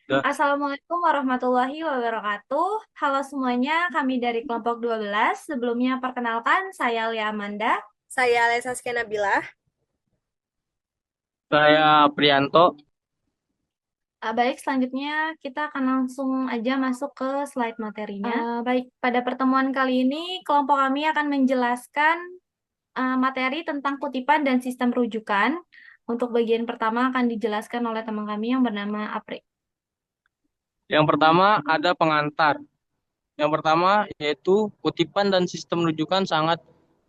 Udah. Assalamualaikum warahmatullahi wabarakatuh. Halo semuanya, kami dari kelompok 12. Sebelumnya perkenalkan, saya Lia Amanda. Saya Lesa Nabila. Saya Prianto. Baik, selanjutnya kita akan langsung aja masuk ke slide materinya. Baik, pada pertemuan kali ini kelompok kami akan menjelaskan materi tentang kutipan dan sistem rujukan. Untuk bagian pertama akan dijelaskan oleh teman kami yang bernama Apri. Yang pertama ada pengantar. Yang pertama yaitu kutipan dan sistem rujukan sangat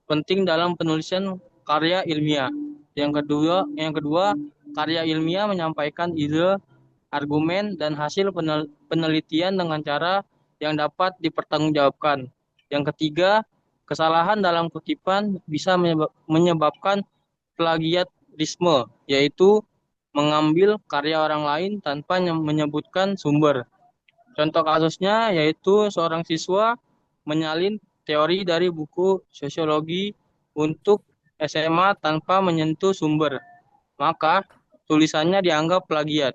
penting dalam penulisan karya ilmiah. Yang kedua, karya ilmiah menyampaikan ide, argumen, dan hasil penelitian dengan cara yang dapat dipertanggungjawabkan. Yang ketiga, kesalahan dalam kutipan bisa menyebabkan plagiarisme, yaitu mengambil karya orang lain tanpa menyebutkan sumber. Contoh kasusnya yaitu seorang siswa menyalin teori dari buku sosiologi untuk SMA tanpa menyentuh sumber. Maka tulisannya dianggap plagiat,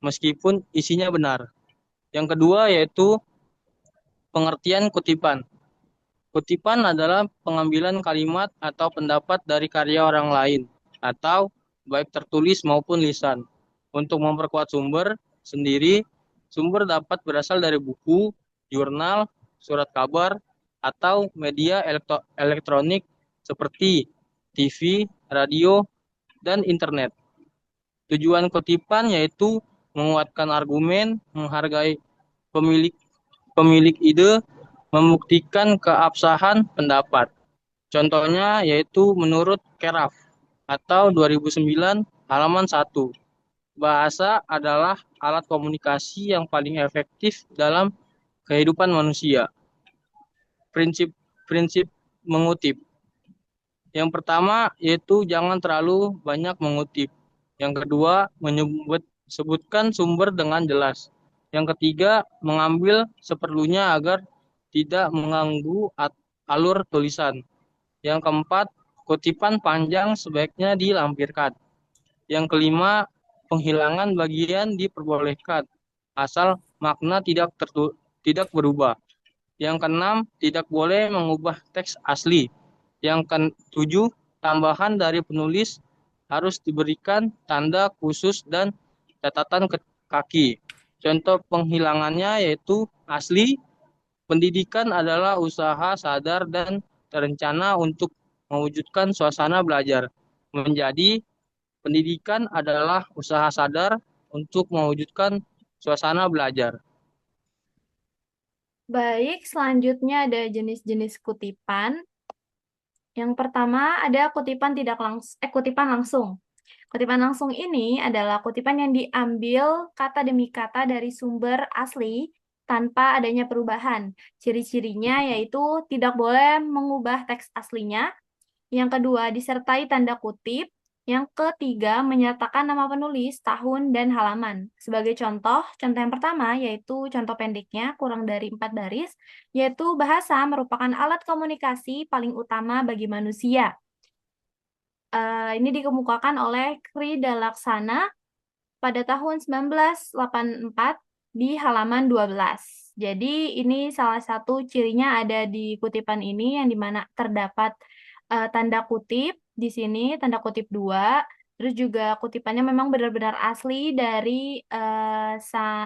meskipun isinya benar. Yang kedua yaitu pengertian kutipan. Kutipan adalah pengambilan kalimat atau pendapat dari karya orang lain, atau baik tertulis maupun lisan. Untuk memperkuat sumber sendiri, sumber dapat berasal dari buku, jurnal, surat kabar, atau media elektronik seperti TV, radio, dan internet. Tujuan kutipan yaitu menguatkan argumen, menghargai pemilik pemilik ide, membuktikan keabsahan pendapat. Contohnya yaitu menurut Keraf atau 2009 halaman 1. Bahasa adalah alat komunikasi yang paling efektif dalam kehidupan manusia. Prinsip-prinsip mengutip. Yang pertama yaitu jangan terlalu banyak mengutip. Yang kedua, sebutkan sumber dengan jelas. Yang ketiga, mengambil seperlunya agar tidak mengganggu alur tulisan. Yang keempat, kutipan panjang sebaiknya dilampirkan. Yang kelima, penghilangan bagian diperbolehkan, asal makna tidak berubah. Yang keenam, tidak boleh mengubah teks asli. Yang ketujuh, tambahan dari penulis harus diberikan tanda khusus dan catatan kaki. Contoh penghilangannya yaitu asli, pendidikan adalah usaha sadar dan terencana untuk mewujudkan suasana belajar. Menjadi, pendidikan adalah usaha sadar untuk mewujudkan suasana belajar. Baik, selanjutnya ada jenis-jenis kutipan. Yang pertama ada kutipan langsung. Kutipan langsung ini adalah kutipan yang diambil kata demi kata dari sumber asli tanpa adanya perubahan. Ciri-cirinya yaitu tidak boleh mengubah teks aslinya. Yang kedua, disertai tanda kutip. Yang ketiga, menyertakan nama penulis, tahun, dan halaman. Sebagai contoh yang pertama yaitu contoh pendeknya kurang dari 4 baris, yaitu bahasa merupakan alat komunikasi paling utama bagi manusia. Ini dikemukakan oleh Krida Laksana pada tahun 1984 di halaman 12. Jadi ini salah satu cirinya ada di kutipan ini yang dimana terdapat tanda kutip di sini, tanda kutip dua. Terus juga kutipannya memang benar-benar asli dari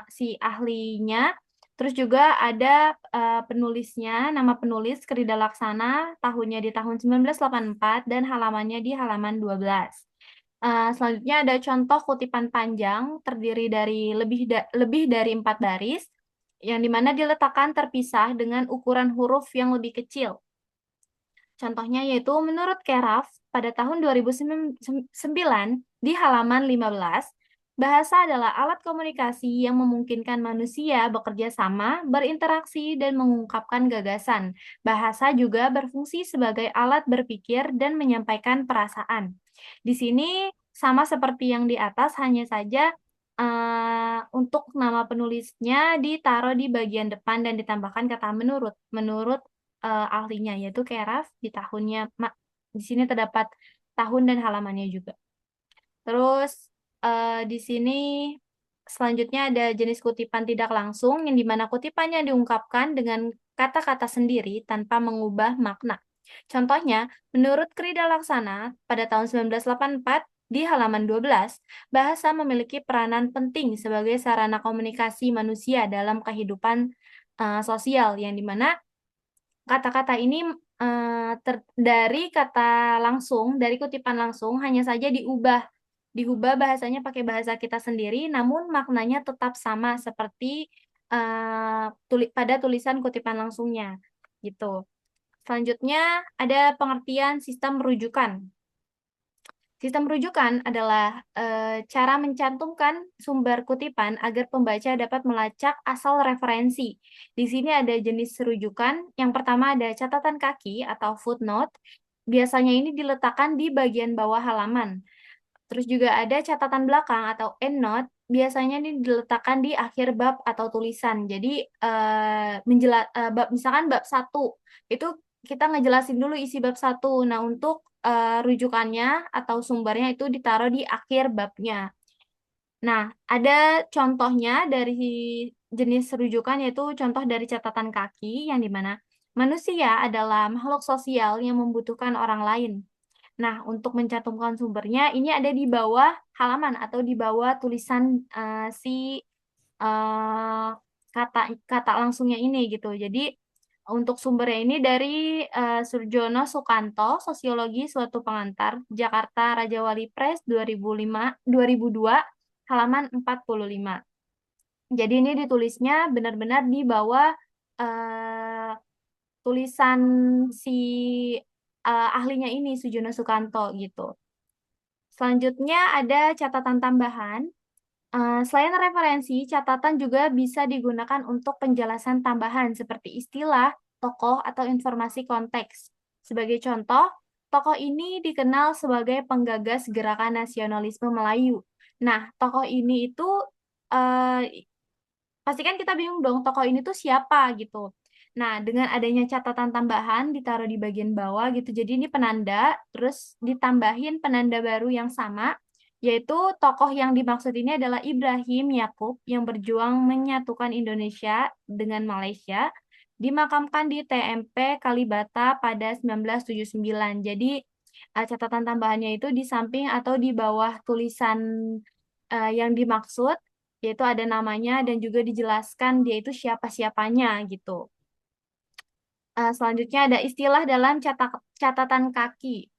si ahlinya. Terus juga ada penulisnya, nama penulis Krida Laksana, tahunnya di tahun 1984 dan halamannya di halaman 12. Selanjutnya ada contoh kutipan panjang terdiri dari lebih dari 4 baris yang dimana diletakkan terpisah dengan ukuran huruf yang lebih kecil. Contohnya yaitu menurut Keraf pada tahun 2009 di halaman 15, bahasa adalah alat komunikasi yang memungkinkan manusia bekerja sama, berinteraksi, dan mengungkapkan gagasan. Bahasa juga berfungsi sebagai alat berpikir dan menyampaikan perasaan. Di sini sama seperti yang di atas, hanya saja untuk nama penulisnya ditaruh di bagian depan dan ditambahkan kata menurut. Menurut ahlinya yaitu Keraf di tahunnya di sini terdapat tahun dan halamannya juga. Terus di sini Selanjutnya ada jenis kutipan tidak langsung, yang dimana kutipannya diungkapkan dengan kata-kata sendiri tanpa mengubah makna. Contohnya, menurut Krida Laksana, pada tahun 1984, di halaman 12, bahasa memiliki peranan penting sebagai sarana komunikasi manusia dalam kehidupan sosial, yang dimana kata-kata ini dari kata langsung, dari kutipan langsung, hanya saja diubah bahasanya pakai bahasa kita sendiri, namun maknanya tetap sama seperti pada tulisan kutipan langsungnya, gitu. Selanjutnya ada pengertian sistem rujukan. Sistem rujukan adalah cara mencantumkan sumber kutipan agar pembaca dapat melacak asal referensi. Di sini ada jenis rujukan. Yang pertama ada catatan kaki atau footnote. Biasanya ini diletakkan di bagian bawah halaman. Terus juga ada catatan belakang atau endnote. Biasanya ini diletakkan di akhir bab atau tulisan. Jadi misalkan bab 1 itu kita ngejelasin dulu isi bab 1. Nah, untuk rujukannya atau sumbernya itu ditaruh di akhir babnya. Nah, ada contohnya dari jenis rujukan, yaitu contoh dari catatan kaki, yang dimana manusia adalah makhluk sosial yang membutuhkan orang lain. Nah, untuk mencantumkan sumbernya, ini ada di bawah halaman atau di bawah tulisan si kata kata langsungnya ini gitu. Jadi untuk sumbernya ini dari Surjono Sukanto, Sosiologi Suatu Pengantar, Jakarta Raja Wali Press 2002, halaman 45. Jadi ini ditulisnya benar-benar di bawah eh, tulisan si ahlinya ini, Sujono Sukanto gitu. Selanjutnya ada catatan tambahan. Selain referensi, catatan juga bisa digunakan untuk penjelasan tambahan seperti istilah, tokoh, atau informasi konteks. Sebagai contoh, tokoh ini dikenal sebagai penggagas gerakan nasionalisme Melayu. Nah, tokoh ini itu eh, pastikan kita bingung dong, tokoh ini tuh siapa gitu. Nah, dengan adanya catatan tambahan ditaruh di bagian bawah gitu. Jadi ini penanda, terus ditambahin penanda baru yang sama, yaitu tokoh yang dimaksud ini adalah Ibrahim Yakub yang berjuang menyatukan Indonesia dengan Malaysia, dimakamkan di TMP Kalibata pada 1979. Jadi catatan tambahannya itu di samping atau di bawah tulisan yang dimaksud, yaitu ada namanya dan juga dijelaskan dia itu siapa-siapanya gitu. Selanjutnya ada istilah dalam catatan kaki.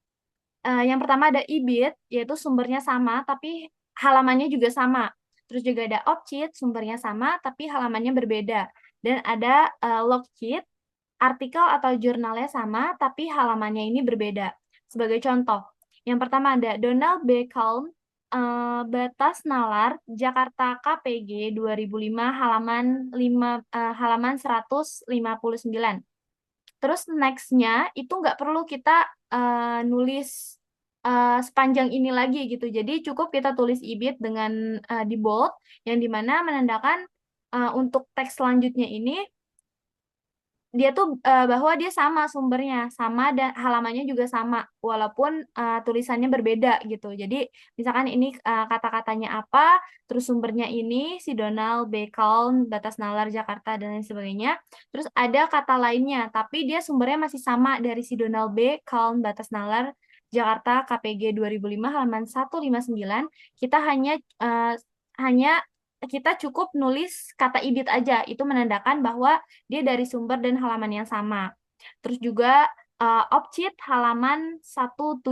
Yang pertama ada ibid, yaitu sumbernya sama tapi halamannya juga sama. Terus juga ada objit, sumbernya sama tapi halamannya berbeda. Dan ada logcheat, artikel atau jurnalnya sama tapi halamannya ini berbeda. Sebagai contoh, yang pertama ada Donald B. Calm, Batas Nalar, Jakarta KPG 2005, halaman 159. Terus next-nya itu nggak perlu kita nulis sepanjang ini lagi gitu. Jadi cukup kita tulis ibid dengan di bold, yang dimana menandakan untuk teks selanjutnya ini dia tuh bahwa dia sama sumbernya, sama dan halamannya juga sama, walaupun tulisannya berbeda gitu. Jadi misalkan ini kata-katanya apa, terus sumbernya ini si Donald B. Calm, Batas Nalar Jakarta dan lain sebagainya. Terus ada kata lainnya, tapi dia sumbernya masih sama dari si Donald B. Calm, Batas Nalar Jakarta KPG 2005 halaman 159. Kita hanya kita cukup nulis kata ibid aja, itu menandakan bahwa dia dari sumber dan halaman yang sama. Terus juga object halaman 170,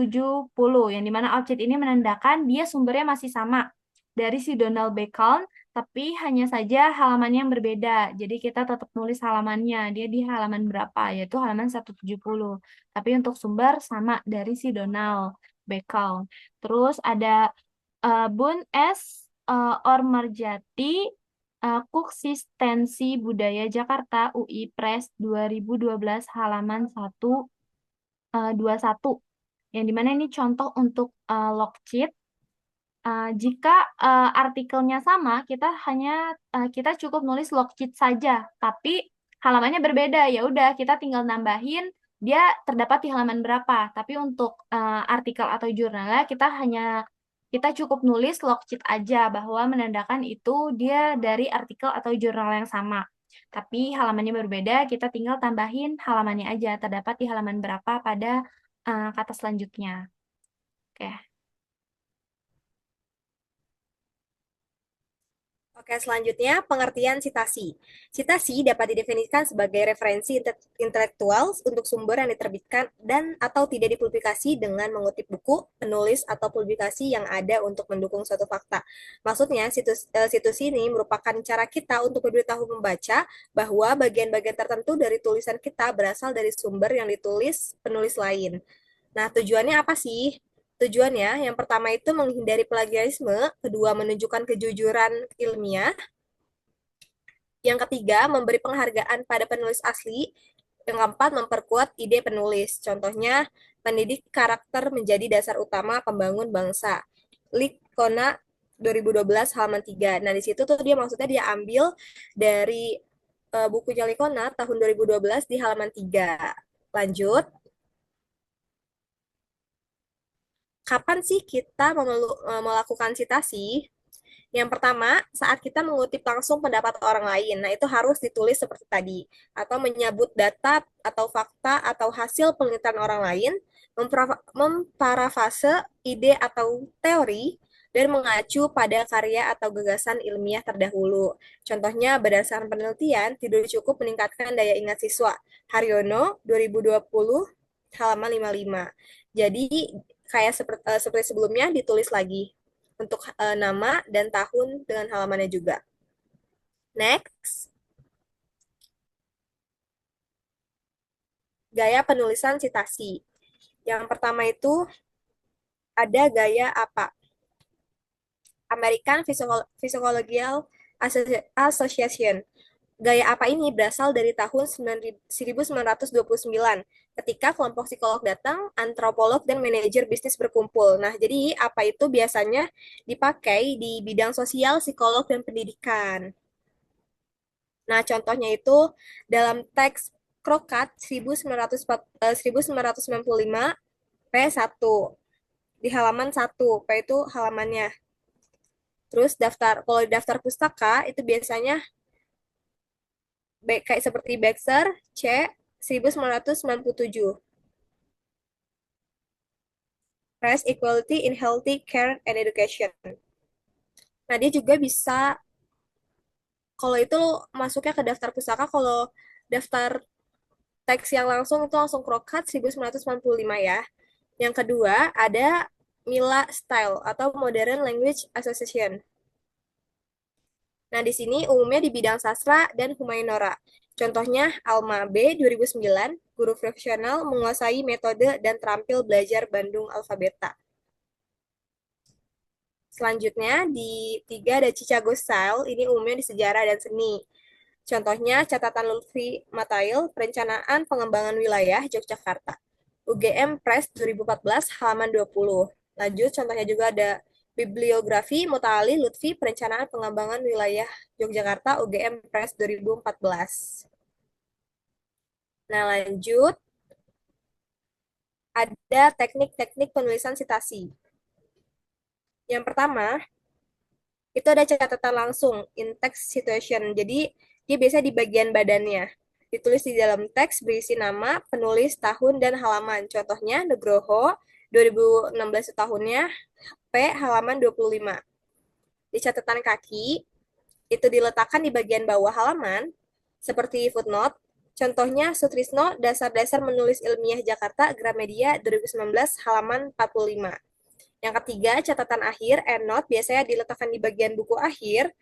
yang dimana object ini menandakan dia sumbernya masih sama dari si Donald Bacon, tapi hanya saja halamannya yang berbeda. Jadi kita tetap nulis halamannya, dia di halaman berapa, yaitu halaman 170. Tapi untuk sumber sama dari si Donald Bacon. Terus ada Bun S. Ormarjati, Konsistensi Budaya Jakarta, UI Press 2012, halaman 121. Yang dimana ini contoh untuk log sheet. Jika artikelnya sama, kita cukup nulis log sheet saja, tapi halamannya berbeda. Ya udah, kita tinggal nambahin dia terdapat di halaman berapa. Tapi untuk artikel atau jurnalnya kita hanya kita cukup nulis log sheet aja bahwa menandakan itu dia dari artikel atau jurnal yang sama. Tapi halamannya berbeda, kita tinggal tambahin halamannya aja, terdapat di halaman berapa pada kata selanjutnya. Oke. Oke, selanjutnya pengertian sitasi. Sitasi dapat didefinisikan sebagai referensi intelektual untuk sumber yang diterbitkan dan atau tidak dipublikasi dengan mengutip buku, penulis, atau publikasi yang ada untuk mendukung suatu fakta. Maksudnya, situs ini merupakan cara kita untuk memberitahu membaca bahwa bagian-bagian tertentu dari tulisan kita berasal dari sumber yang ditulis penulis lain. Nah, tujuannya apa sih? Tujuannya, yang pertama itu menghindari plagiarisme, kedua menunjukkan kejujuran ilmiah, yang ketiga memberi penghargaan pada penulis asli, yang keempat memperkuat ide penulis. Contohnya, mendidik karakter menjadi dasar utama pembangun bangsa. Likona 2012 halaman 3. Nah, di situ tuh dia maksudnya dia ambil dari bukunya Likona tahun 2012 di halaman 3. Lanjut. Kapan sih kita melakukan sitasi? Yang pertama, saat kita mengutip langsung pendapat orang lain. Nah, itu harus ditulis seperti tadi. Atau menyebut data atau fakta atau hasil penelitian orang lain, memparafase ide atau teori, dan mengacu pada karya atau gagasan ilmiah terdahulu. Contohnya, berdasarkan penelitian, tidur cukup meningkatkan daya ingat siswa. Haryono, 2020, halaman 55. Jadi, kayak seperti sebelumnya, ditulis lagi untuk nama dan tahun dengan halamannya juga. Next, gaya penulisan sitasi. Yang pertama itu ada gaya apa? American Physiological Association. Gaya apa ini berasal dari tahun 1929 ketika kelompok psikolog datang, antropolog, dan manajer bisnis berkumpul. Nah, jadi apa itu biasanya dipakai di bidang sosial, psikolog, dan pendidikan. Nah, contohnya itu dalam teks Krokat 1995 P1 di halaman 1. P itu halamannya. Terus kalau di daftar pustaka itu biasanya kayak seperti Baxter C 1997. Race Equality in Healthy Care and Education. Nah, dia juga bisa kalau itu masuknya ke daftar pustaka, kalau daftar teks yang langsung itu langsung Krokat 1995 ya. Yang kedua, ada Mila Style atau Modern Language Association. Nah, di sini umumnya di bidang sastra dan humanora. Contohnya Alma B 2009, guru profesional menguasai metode dan terampil belajar Bandung Alfabeta. Selanjutnya di 3 ada Chicago Style, ini umumnya di sejarah dan seni. Contohnya catatan Lutfi Matail, Perencanaan Pengembangan Wilayah Yogyakarta. UGM Press 2014 halaman 20. Lanjut, contohnya juga ada Bibliografi Muta'ali Lutfi Perencanaan Pengembangan Wilayah Yogyakarta UGM Press 2014. Nah, lanjut ada teknik-teknik penulisan sitasi. Yang pertama, itu ada catatan langsung, in-text situation. Jadi, dia biasa di bagian badannya. Ditulis di dalam teks berisi nama, penulis, tahun, dan halaman. Contohnya, Nugroho, 2016 tahunnya, P, halaman 25. Di catatan kaki, itu diletakkan di bagian bawah halaman, seperti footnote. Contohnya, Sutrisno, Dasar-Dasar Menulis Ilmiah Jakarta, Gramedia, 2019, halaman 45. Yang ketiga, catatan akhir, endnote, biasanya diletakkan di bagian buku akhir,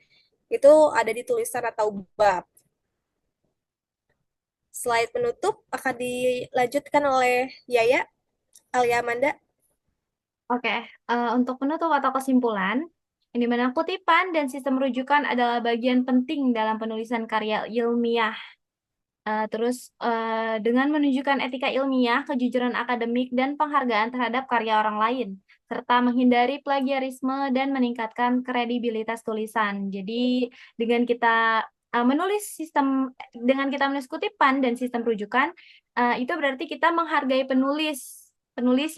itu ada di tulisan atau bab. Slide penutup akan dilanjutkan oleh Yaya Alia Amanda. Oke, untuk penutup atau kesimpulan, yang dimana kutipan dan sistem rujukan adalah bagian penting dalam penulisan karya ilmiah. Terus dengan menunjukkan etika ilmiah, kejujuran akademik, dan penghargaan terhadap karya orang lain, serta menghindari plagiarisme dan meningkatkan kredibilitas tulisan. Jadi dengan kita dengan kita menulis kutipan dan sistem rujukan, itu berarti kita menghargai penulis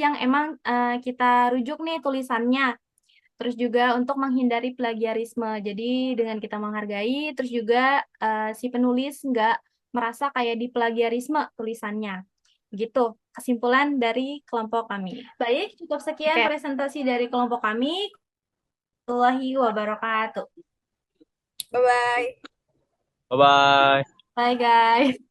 yang emang kita rujuk nih tulisannya. Terus juga untuk menghindari plagiarisme. Jadi dengan kita menghargai, terus juga si penulis nggak merasa kayak diplagiarisme tulisannya. Gitu, kesimpulan dari kelompok kami. Baik, cukup sekian presentasi dari kelompok kami. Warahmatullahi wabarakatuh. Bye-bye. Bye-bye. Bye guys.